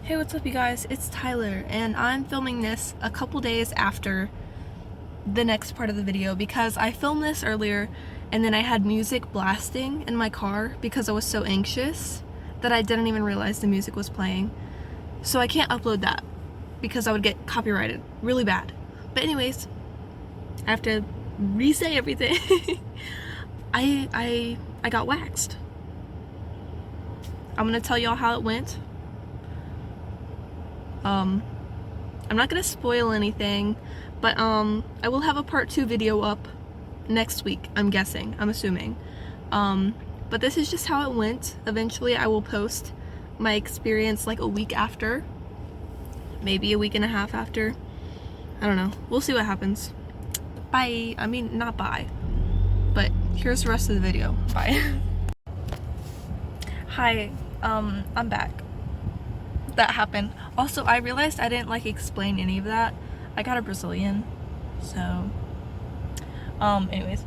Hey, what's up you guys? It's Tyler and I'm filming this a couple days after the next part of the video because I filmed this earlier and then I had music blasting in my car because I was so anxious that I didn't even realize the music was playing. So I can't upload that because I would get copyrighted really bad. But anyways, I have to re-say everything. I got waxed. I'm gonna tell y'all how it went. I'm not gonna spoil anything, but I will have a part 2 video up next week, I'm assuming. But this is just how it went. Eventually I will post my experience like a week after, maybe a week and a half after. I don't know, we'll see what happens. Bye. I mean, not bye, but here's the rest of the video. Bye. Hi, I'm back. That happened. Also, I realized I didn't like explain any of that. I got a Brazilian, so anyways,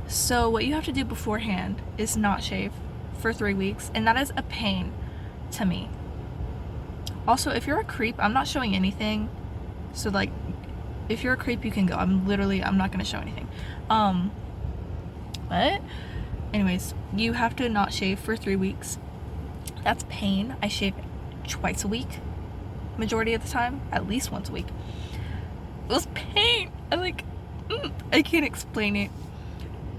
so what you have to do beforehand is not shave for 3 weeks, and that is a pain to me. Also, if you're a creep, I'm not showing anything, so like if you're a creep you can go. I'm not gonna show anything. But anyways, you have to not shave for 3 weeks. That's pain. I shave twice a week, majority of the time, at least once a week. It was pain. I can't explain it.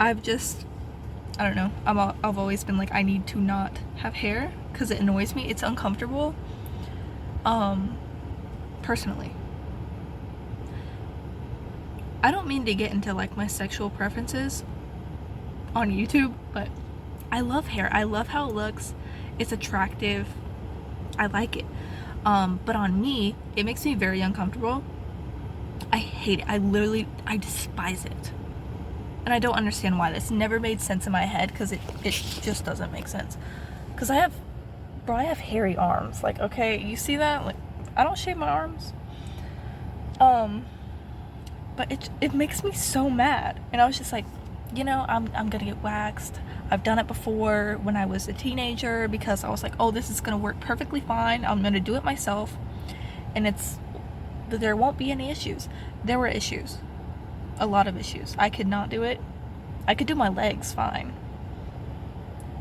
I don't know, I've always been like, I need to not have hair because it annoys me. It's uncomfortable. Personally, I don't mean to get into like my sexual preferences on YouTube, but I love hair. I love how it looks. It's attractive. I like it. But on me, it makes me very uncomfortable. I hate it. I despise it. And I don't understand why. This never made sense in my head because it just doesn't make sense. Because I have hairy arms. Like, okay, you see that? Like, I don't shave my arms. But it makes me so mad. And I was just like, you know, I'm gonna get waxed. I've done it before when I was a teenager because I was like, oh, this is gonna work perfectly fine. I'm gonna do it myself, and there won't be any issues. There were issues, a lot of issues. I could not do it. I could do my legs fine.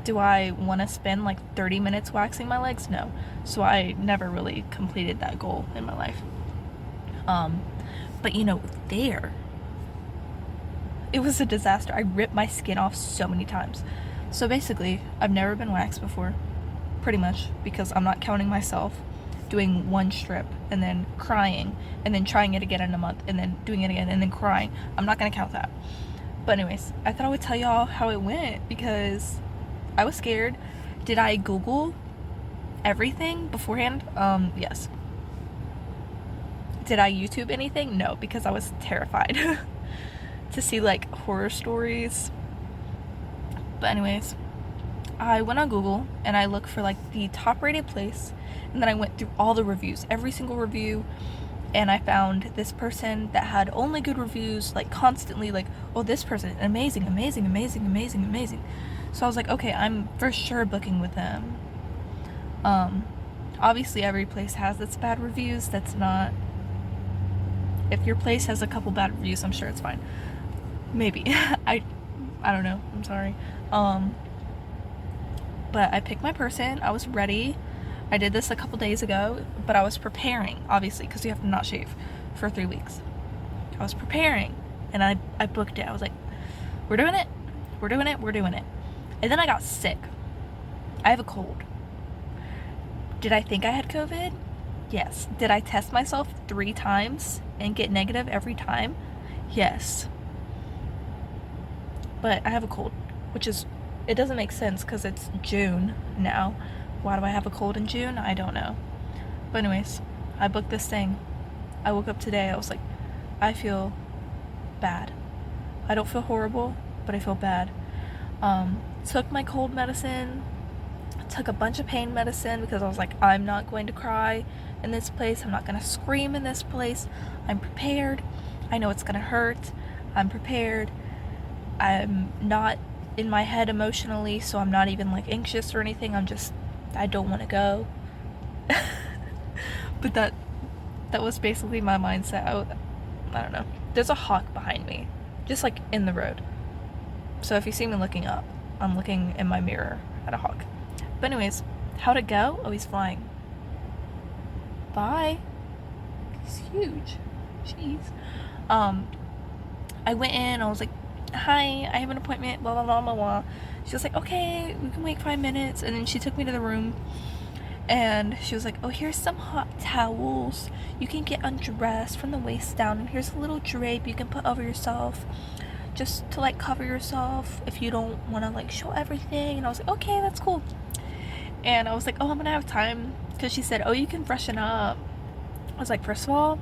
Do I want to spend like 30 minutes waxing my legs? No. So I never really completed that goal in my life. But you know, it was a disaster. I ripped my skin off so many times. So basically, I've never been waxed before, pretty much, because I'm not counting myself doing one strip and then crying and then trying it again in a month and then doing it again and then crying. I'm not gonna count that. But anyways, I thought I would tell y'all how it went because I was scared. Did I Google everything beforehand? Yes. Did I YouTube anything? No, because I was terrified to see like horror stories. But anyways, I went on Google and I looked for like the top rated place, and then I went through all the reviews, every single review, and I found this person that had only good reviews, like constantly like, oh, this person, amazing, amazing, amazing, amazing, amazing. So I was like, okay, I'm for sure booking with them. Obviously every place has its bad reviews. That's not, if your place has a couple bad reviews, I'm sure it's fine. Maybe. I don't know. I'm sorry. But I picked my person. I was ready. I did this a couple days ago, but I was preparing, obviously, because you have to not shave for 3 weeks. I was preparing, and I booked it. I was like, we're doing it. We're doing it. We're doing it. And then I got sick. I have a cold. Did I think I had COVID? Yes. Did I test myself 3 times and get negative every time? Yes. But I have a cold, which is, it doesn't make sense because it's June now. Why do I have a cold in June? I don't know. But anyways, I booked this thing. I woke up today, I was like, I feel bad. I don't feel horrible, but I feel bad. Took my cold medicine, took a bunch of pain medicine because I was like, I'm not going to cry in this place. I'm not going to scream in this place. I'm prepared. I know it's going to hurt. I'm prepared. I'm not in my head emotionally, so I'm not even like anxious or anything. I don't want to go. But that was basically my mindset. I don't know. There's a hawk behind me, just like in the road. So if you see me looking up, I'm looking in my mirror at a hawk. But anyways, how'd it go? Oh, he's flying. Bye. He's huge. Jeez. I went in, I was like, hi, I have an appointment, blah, blah, blah, blah, blah. She was like, okay, we can wait 5 minutes. And then she took me to the room, and she was like, oh, here's some hot towels. You can get undressed from the waist down, and here's a little drape you can put over yourself just to, like, cover yourself if you don't want to, like, show everything. And I was like, okay, that's cool. And I was like, oh, I'm gonna have time, because she said, oh, you can freshen up. I was like, first of all,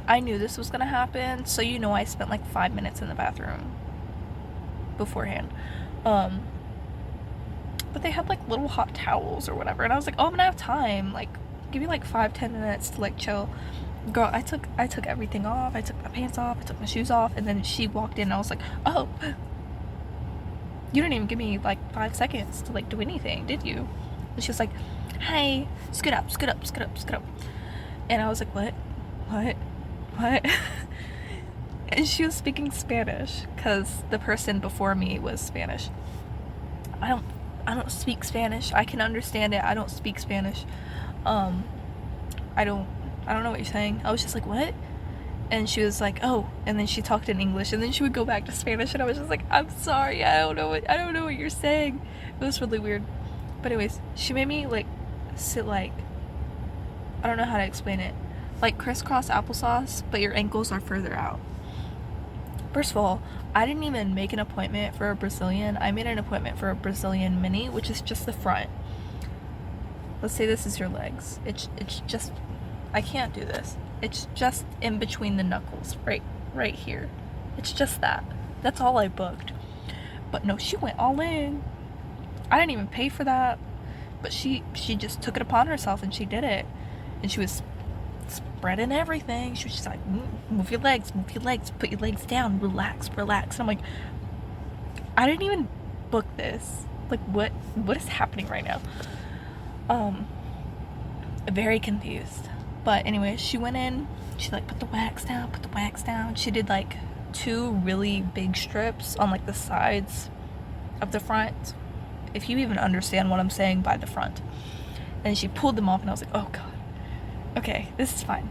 I knew this was gonna happen, so you know I spent like 5 minutes in the bathroom beforehand. But they had like little hot towels or whatever, and I was like, oh, I'm gonna have time, like give me like 5-10 minutes to like chill. Girl, I took everything off. I took my pants off, I took my shoes off, and then she walked in and I was like, oh, you didn't even give me like 5 seconds to like do anything, did you? And she was like, hi, scoot up. And I was like, what? And she was speaking Spanish, because the person before me was Spanish. I don't speak Spanish. I can understand it. I don't speak Spanish. I don't know what you're saying. I was just like, what? And she was like, oh, and then she talked in English, and then she would go back to Spanish, and I was just like, I'm sorry, I don't know what you're saying. It was really weird. But anyways, she made me like sit like, I don't know how to explain it, like crisscross applesauce, but your ankles are further out. First of all, I didn't even make an appointment for a Brazilian. I made an appointment for a Brazilian mini, which is just the front. Let's say this is your legs. It's just, I can't do this. It's just in between the knuckles, right here. It's just that. That's all I booked. But no, she went all in. I didn't even pay for that. But she just took it upon herself, and she did it. And she was spreading everything. She was just like, move your legs, put your legs down, relax. And I'm like, I didn't even book this. Like, what is happening right now? Very confused. But anyway, she went in, she like put the wax down. She did like 2 really big strips on like the sides of the front, if you even understand what I'm saying by the front. And she pulled them off, and I was like, oh god, okay, this is fine,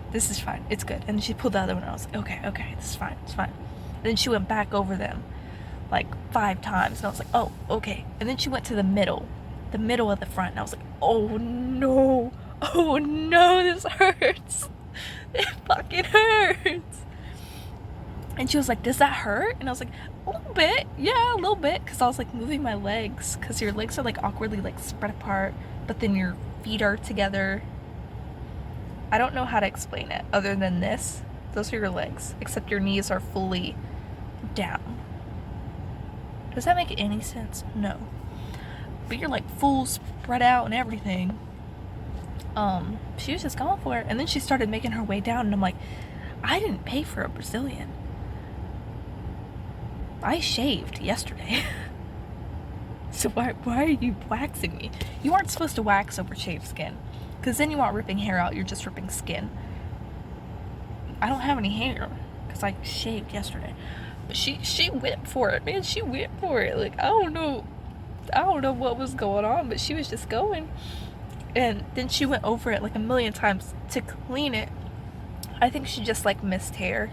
it's good. And she pulled the other one, and I was like, okay, this is fine. And then she went back over them like 5 times, and I was like, oh, okay. And then she went to the middle of the front, and I was like, oh no, this hurts. It fucking hurts. And she was like, does that hurt? And I was like, a little bit, yeah, a little bit, because I was like moving my legs, because your legs are like awkwardly like spread apart, but then your feet are together. I don't know how to explain it other than this. Those are your legs, except your knees are fully down. Does that make any sense? No. But you're like full spread out and everything. She was just going for it, and then she started making her way down, and I'm like, I didn't pay for a Brazilian. I shaved yesterday. So why are you waxing me? You aren't supposed to wax over shaved skin, because then you aren't ripping hair out, you're just ripping skin. I don't have any hair because I shaved yesterday. But she went for it, man. She went for it. Like, I don't know what was going on, but she was just going. And then she went over it like a million times to clean it. I think she just like missed hair.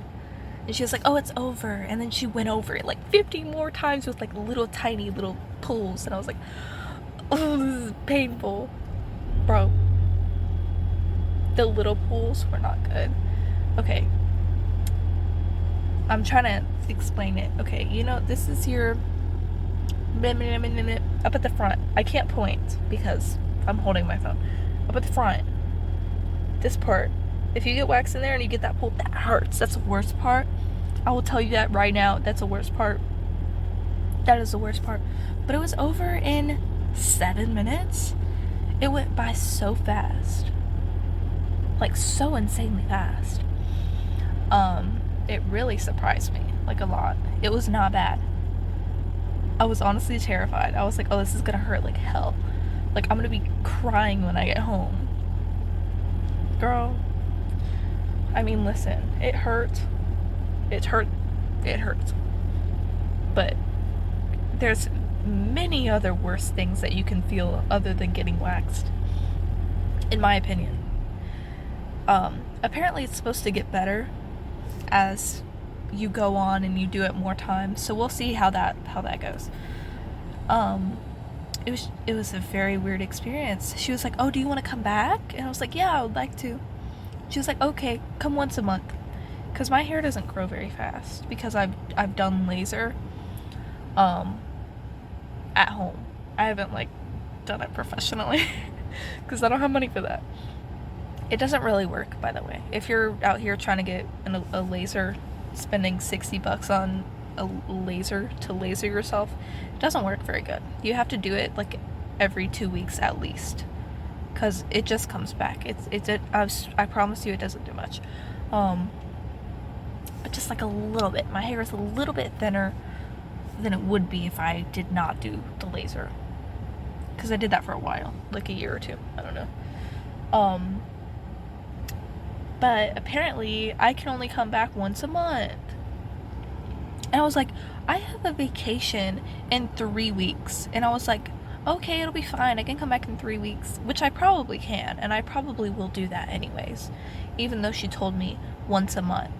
And she was like, oh, it's over. And then she went over it like 50 more times with like little tiny little pulls. And I was like, oh, this is painful. Bro, the little pulls were not good. Okay, I'm trying to explain it. Okay, you know, this is your up at the front. I can't point because I'm holding my phone. Up at the front, this part, if you get wax in there and you get that pull, that hurts. That's the worst part. I will tell you that right now. That's the worst part. That is the worst part. But it was over in 7 minutes. It went by so fast. Like, so insanely fast. It really surprised me, like, a lot. It was not bad. I was honestly terrified. I was like, oh, this is gonna hurt like hell. Like, I'm gonna be crying when I get home. Girl, I mean, listen, it hurt. It hurt. It hurts. But there's many other worse things that you can feel other than getting waxed, in my opinion. Apparently it's supposed to get better as you go on and you do it more times, so we'll see how that goes. It was a very weird experience. She was like, "Oh, do you want to come back?" And I was like, "Yeah, I would like to." She was like, "Okay, come once a month," because my hair doesn't grow very fast because I've done laser at home. I haven't like done it professionally because I don't have money for that. It doesn't really work, by the way. If you're out here trying to get a laser, spending $60 on a laser to laser yourself, it doesn't work very good. You have to do it like every 2 weeks at least, because it just comes back. I promise you it doesn't do much. But just like a little bit. My hair is a little bit thinner than it would be if I did not do the laser, because I did that for a while, like a year or two, I don't know. But apparently I can only come back once a month. And I was like, I have a vacation in 3 weeks. And I was like, okay, it'll be fine. I can come back in 3 weeks, which I probably can. And I probably will do that anyways, even though she told me once a month.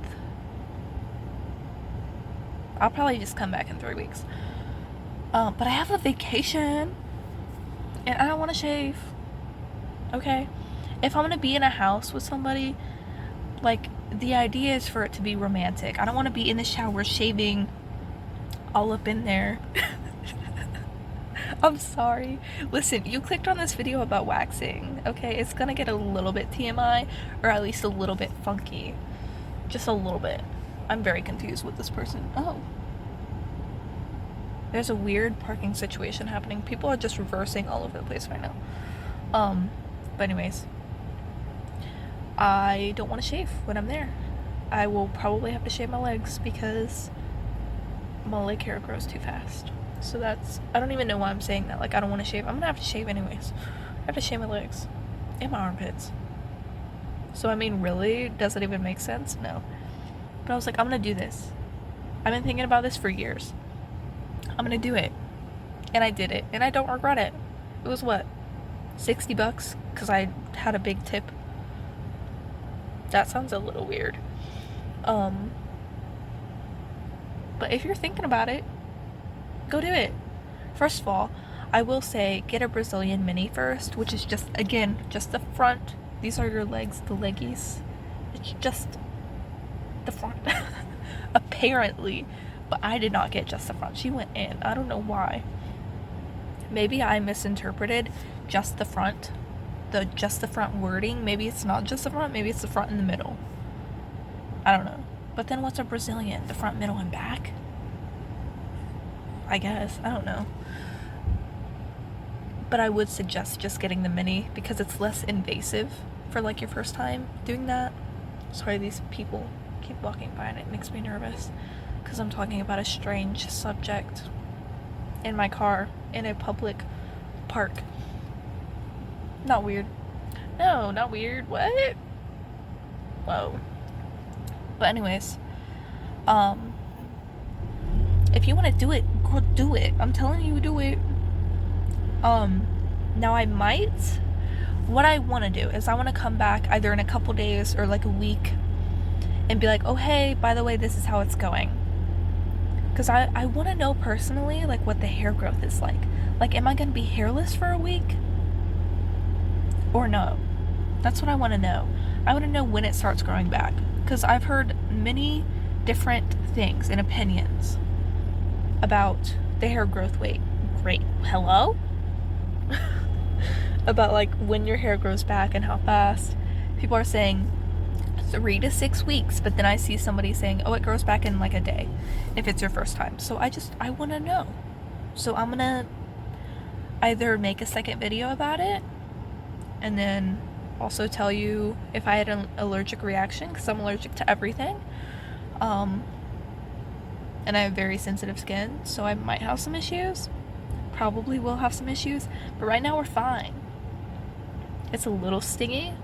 I'll probably just come back in 3 weeks. But I have a vacation and I don't want to shave. Okay? If I'm going to be in a house with somebody, like, the idea is for it to be romantic. I don't want to be in the shower shaving all up in there. I'm sorry. Listen, you clicked on this video about waxing, okay? It's gonna get a little bit TMI, or at least a little bit funky. Just a little bit. I'm very confused with this person. Oh. There's a weird parking situation happening. People are just reversing all over the place right now. But anyways, I don't want to shave when I'm there. I will probably have to shave my legs because my leg hair grows too fast. So I don't even know why I'm saying that. Like, I don't want to shave. I'm gonna have to shave anyways. I have to shave my legs and my armpits. So, I mean, really? Does it even make sense? No. But I was like, I'm gonna do this. I've been thinking about this for years. I'm gonna do it. And I did it. And I don't regret it. It was what? $60? Because I had a big tip. That sounds a little weird. But if you're thinking about it, go do it. First of all, I will say get a Brazilian mini first, which is just, again, just the front. These are your legs, the leggies. It's just the front. Apparently. But I did not get just the front. She went in. I don't know why. Maybe I misinterpreted just the front. Just the front wording. Maybe it's not just the front. Maybe it's the front and the middle. I don't know. But then what's a Brazilian? The front, middle, and back? I guess. I don't know. But I would suggest just getting the mini because it's less invasive for like your first time doing that. Sorry, these people keep walking by and it makes me nervous because I'm talking about a strange subject in my car in a public park. Not weird. No, not weird. What? Whoa. But anyways, if you want to do it, go do it. I'm telling you, do it. Now what I want to do is I want to come back either in a couple days or like a week and be like, oh, hey, by the way, this is how it's going. Because I want to know personally, like, what the hair growth is like. Like, am I going to be hairless for a week? Or no? That's what I want to know. I want to know when it starts growing back. Because I've heard many different things and opinions about the hair growth rate. Great. Hello? About, like, when your hair grows back and how fast. People are saying 3 to 6 weeks, but then I see somebody saying, oh, it grows back in, like, a day if it's your first time. So I want to know. So I'm going to either make a second video about it and then also tell you if I had an allergic reaction, because I'm allergic to everything. And I have very sensitive skin, so I might have some issues. Probably will have some issues, but right now we're fine. It's a little stingy,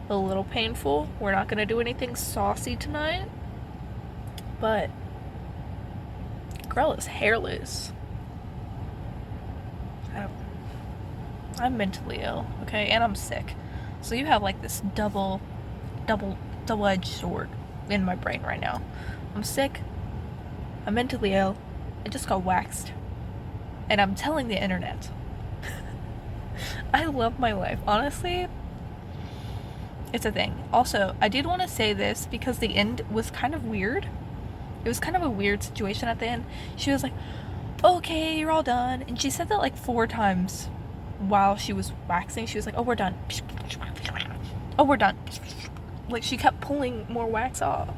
a little painful. We're not gonna do anything saucy tonight, but girl is hairless. I'm mentally ill, okay, and I'm sick. So you have like this double-edged sword in my brain right now. I'm sick, I'm mentally ill, I just got waxed, and I'm telling the internet. I love my life. Honestly, it's a thing. Also, I did want to say this because the end was kind of weird. It was kind of a weird situation at the end. She was like, okay, you're all done. And she said that like 4 times while she was waxing. She was like, oh, we're done. Oh, we're done. Like, she kept pulling more wax off.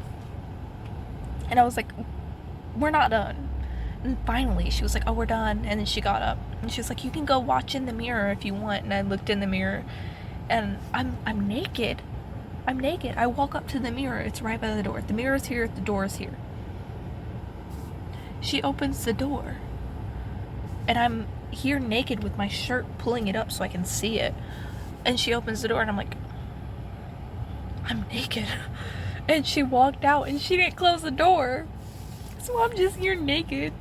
And I was like, we're not done. And finally, she was like, oh, we're done. And then she got up. And she was like, you can go watch in the mirror if you want. And I looked in the mirror. And I'm naked. I'm naked. I walk up to the mirror. It's right by the door. The mirror's here. The door is here. She opens the door. And I'm here naked with my shirt, pulling it up so I can see it. And she opens the door and I'm like, I'm naked. And she walked out and she didn't close the door. So I'm just here naked.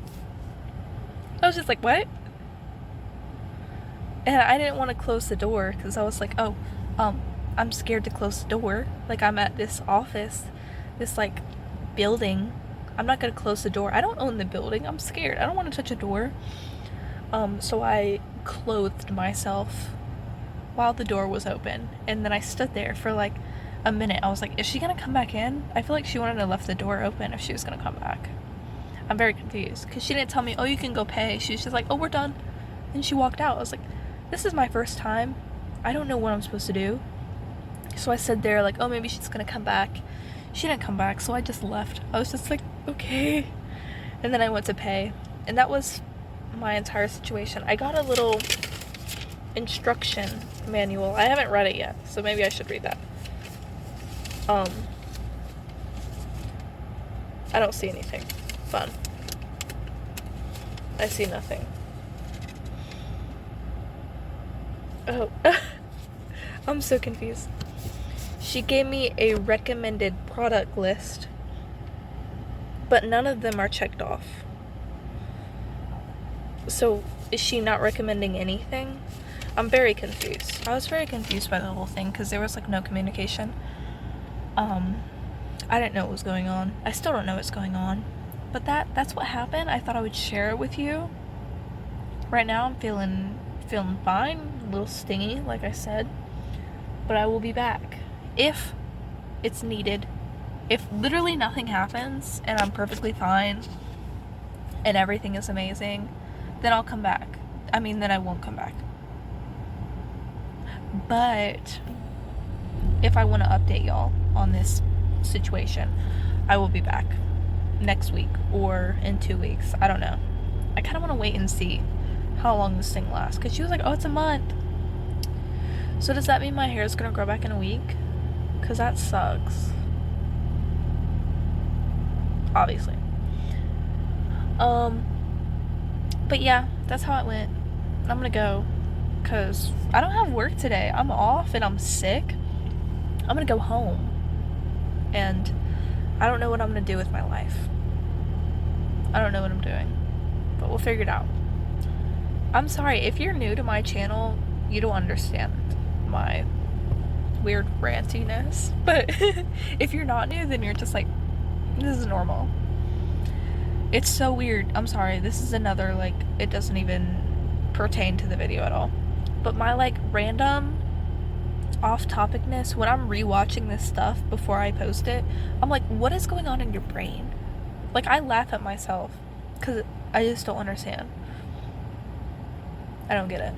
I was just like, what? And I didn't want to close the door because I was like, oh, I'm scared to close the door. Like, I'm at this office, this like building. I'm not gonna close the door. I don't own the building. I'm scared. I don't want to touch a door. So I clothed myself while the door was open, and then I stood there for like a minute. I was like, is she gonna come back in? I feel like she wanted to left the door open if she was gonna come back. I'm very confused because she didn't tell me, oh, you can go pay. She was just like, oh, we're done. And she walked out. I was like, this is my first time. I don't know what I'm supposed to do. So I stood there like, oh, maybe she's gonna come back. She didn't come back, so I just left. I was just like, okay. And then I went to pay, and that was my entire situation. I got a little instruction manual. I haven't read it yet, so maybe I should read that. I don't see anything fun. I see nothing. Oh, I'm so confused. She gave me a recommended product list, but none of them are checked off. So, is she not recommending anything? I'm very confused. I was very confused by the whole thing because there was like no communication. I didn't know what was going on. I still don't know what's going on. But that's what happened. I thought I would share it with you. Right now I'm feeling fine, a little stingy, like I said. But I will be back if it's needed. If literally nothing happens and I'm perfectly fine and everything is amazing, then I'll come back. Then I won't come back. But if I want to update y'all on this situation, I will be back next week or in 2 weeks. I don't know. I kind of want to wait and see how long this thing lasts, because she was like, oh, it's a month. So does that mean my hair is going to grow back in a week? Because that sucks. Obviously. But yeah, that's how it went. I'm gonna go because I don't have work today. I'm off and I'm sick. I'm gonna go home and I don't know what I'm gonna do with my life. I don't know what I'm doing, but we'll figure it out. I'm sorry if you're new to my channel, you don't understand my weird rantiness, but if you're not new, then you're just like, this is normal. It's so weird. I'm sorry. This is another, like, it doesn't even pertain to the video at all. But my, like, random off-topicness, when I'm rewatching this stuff before I post it, I'm like, what is going on in your brain? Like, I laugh at myself because I just don't understand. I don't get it.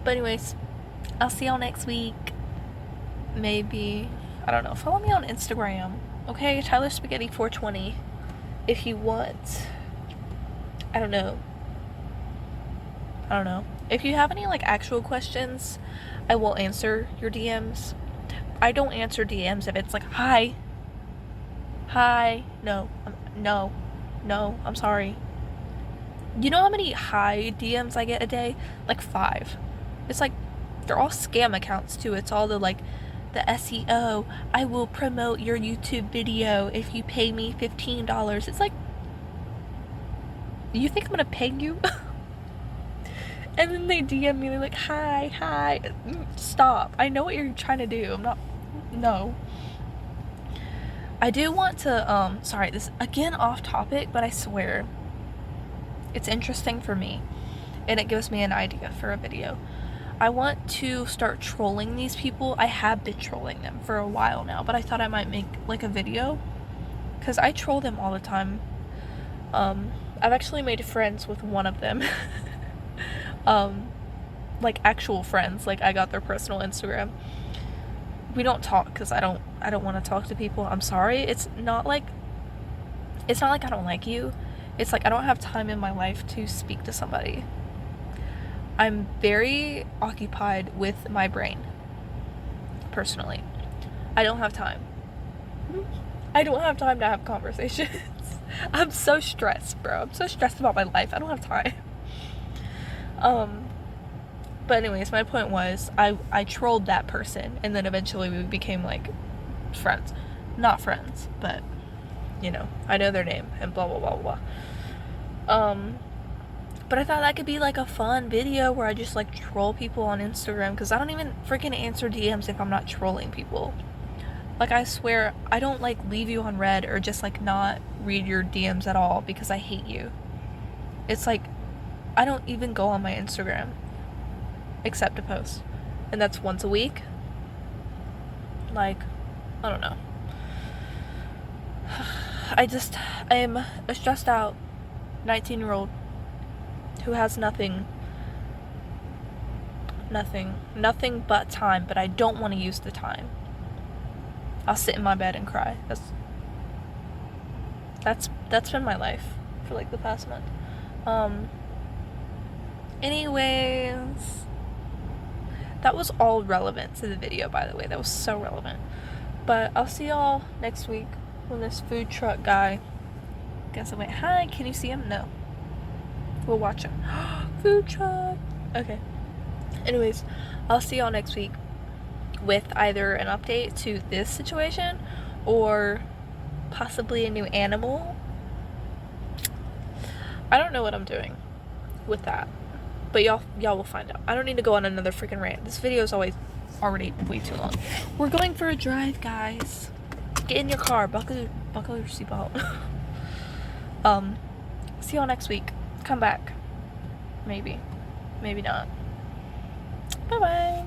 But anyways, I'll see y'all next week. Maybe. I don't know. Follow me on Instagram. Okay? Tyler Spaghetti 420. If you want. I don't know. If you have any, like, actual questions, I will answer your DMs. I don't answer DMs if it's like, hi. No, I'm sorry. You know how many hi DMs I get a day? Like 5. It's like, they're all scam accounts too. It's all the, like, the SEO. I will promote your YouTube video if you pay me $15. It's like, you think I'm gonna pay you? And then they DM me, they're like, hi. Stop. I know what you're trying to do. No. I do want to, sorry, this again off topic, but I swear it's interesting for me and it gives me an idea for a video. I want to start trolling these people. I have been trolling them for a while now, but I thought I might make like a video because I troll them all the time. I've actually made friends with one of them. Like actual friends. Like I got their personal Instagram. We don't talk because I don't want to talk to people. I'm sorry. It's not like I don't like you. It's like I don't have time in my life to speak to somebody. I'm very occupied with my brain. Personally. I don't have time. I don't have time to have conversations. I'm so stressed, bro. I'm so stressed about my life. I don't have time. But anyways, my point was I trolled that person and then eventually we became like friends. Not friends, but you know, I know their name and blah blah blah blah. But I thought that could be like a fun video where I just like troll people on Instagram because I don't even freaking answer DMs if I'm not trolling people. Like I swear I don't like leave you on read or just like not read your DMs at all because I hate you. It's like I don't even go on my Instagram except to post, and that's once a week. Like I don't know. I am a stressed out 19-year-old who has nothing but time, but I don't want to use the time. I'll sit in my bed and cry. That's been my life for like the past month. Anyways, that was all relevant to the video, by the way. That was so relevant. But I'll see y'all next week when this food truck guy gets away. Hi, can you see him? No. We'll watch him. Food truck. Okay. Anyways, I'll see y'all next week with either an update to this situation or possibly a new animal. I don't know what I'm doing with that, but y'all will find out. I don't need to go on another freaking rant. This video is already way too long. We're going for a drive, guys. Get in your car. Buckle your seatbelt. See y'all next week. Come back. Maybe not. Bye bye.